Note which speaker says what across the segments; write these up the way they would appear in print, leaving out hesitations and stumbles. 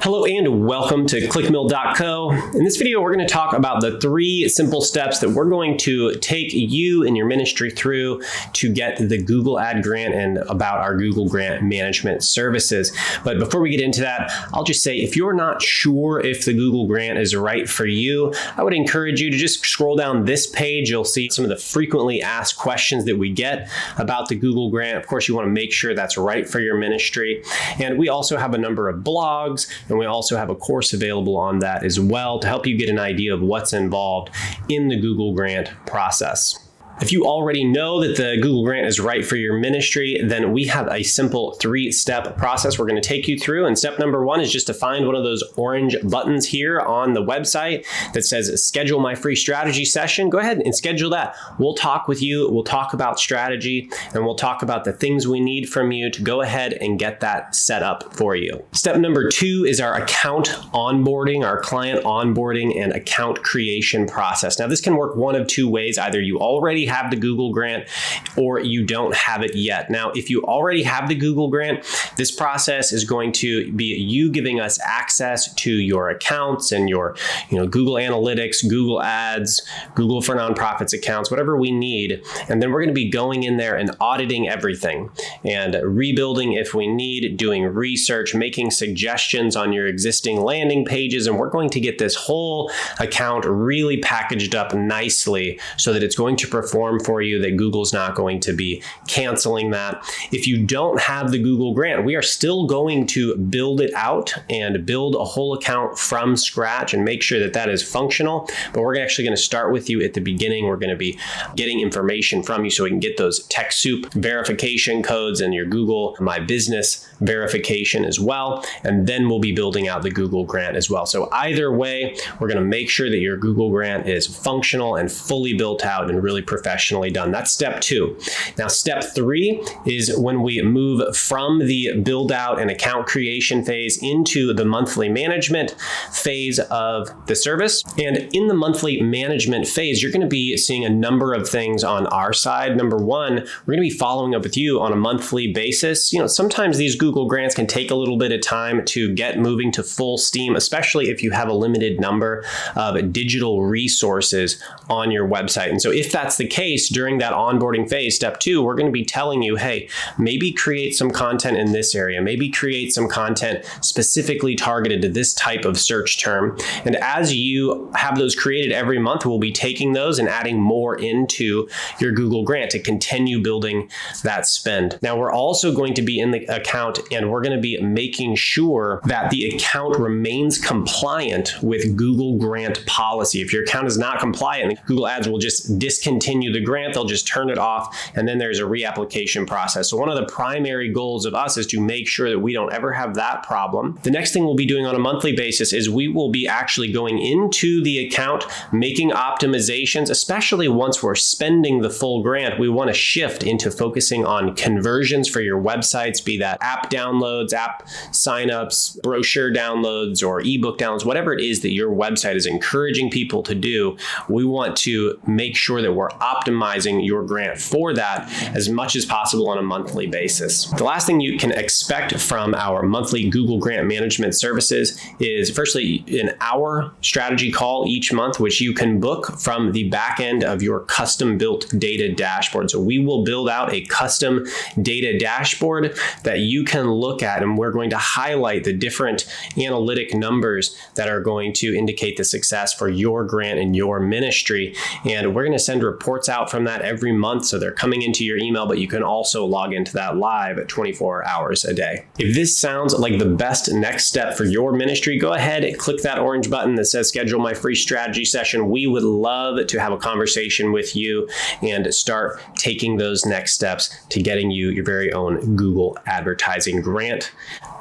Speaker 1: Hello and welcome to Clickmill.co. In this video, we're going to talk about the 3 simple steps that we're going to take you and your ministry through to get the Google Ad Grant and about our Google Grant Management services. But before we get into that, I'll just say if you're not sure if the Google Grant is right for you, I would encourage you to just scroll down this page. You'll see some of the frequently asked questions that we get about the Google Grant. Of course, you want to make sure that's right for your ministry. And we also have a number of blogs, and we also have a course available on that as well to help you get an idea of what's involved in the Google Grant process. If you already know that the Google Grant is right for your ministry, then we have a simple 3-step process we're going to take you through. And step number 1 is just to find one of those orange buttons here on the website that says schedule my free strategy session. Go ahead and schedule that. We'll talk with you. We'll talk about strategy, and we'll talk about the things we need from you to go ahead and get that set up for you. Step number 2 is our account onboarding, our client onboarding and account creation process. Now, this can work one of 2 ways. Either you already have the Google Grant or you don't have it yet. Now, if you already have the Google Grant, this process is going to be you giving us access to your accounts and your Google Analytics, Google Ads, Google for Nonprofits accounts, whatever we need. And then we're going to be going in there and auditing everything and rebuilding if we need, doing research, making suggestions on your existing landing pages. And we're going to get this whole account really packaged up nicely so that it's going to perform for you, that Google's not going to be canceling that. If you don't have the Google Grant, we are still going to build it out and build a whole account from scratch and make sure that that is functional. But we're actually going to start with you at the beginning. We're going to be getting information from you so we can get those TechSoup verification codes and your Google My Business verification as well. And then we'll be building out the Google Grant as well. So either way, we're going to make sure that your Google Grant is functional and fully built out and really professionally done. That's step 2. Now, step 3 is when we move from the build out and account creation phase into the monthly management phase of the service. And in the monthly management phase, you're going to be seeing a number of things on our side. Number 1, we're going to be following up with you on a monthly basis. Sometimes these Google Grants can take a little bit of time to get moving to full steam, especially if you have a limited number of digital resources on your website. And so if that's the case during that onboarding phase, step 2, we're going to be telling you, hey, maybe create some content in this area, maybe create some content specifically targeted to this type of search term. And as you have those created every month, we'll be taking those and adding more into your Google Grant to continue building that spend. Now, we're also going to be in the account and we're going to be making sure that the account remains compliant with Google Grant policy. If your account is not compliant, Google Ads will just discontinue the grant. They'll just turn it off, and then there's a reapplication process. So one of the primary goals of us is to make sure that we don't ever have that problem. The next thing we'll be doing on a monthly basis is we will be actually going into the account, making optimizations, especially once we're spending the full grant. We want to shift into focusing on conversions for your websites, be that app downloads, app signups, brochure downloads, or ebook downloads, whatever it is that your website is encouraging people to do. We want to make sure that we're optimizing your grant for that as much as possible on a monthly basis. The last thing you can expect from our monthly Google Grant Management services is firstly an hour strategy call each month, which you can book from the back end of your custom built data dashboard. So we will build out a custom data dashboard that you can look at, and we're going to highlight the different analytic numbers that are going to indicate the success for your grant and your ministry. And we're going to send reports out from that every month. So they're coming into your email, but you can also log into that live at 24 hours a day. If this sounds like the best next step for your ministry, go ahead and click that orange button that says schedule my free strategy session. We would love to have a conversation with you and start taking those next steps to getting you your very own Google advertising grant.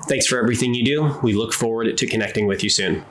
Speaker 1: Thanks for everything you do. We look forward to connecting with you soon.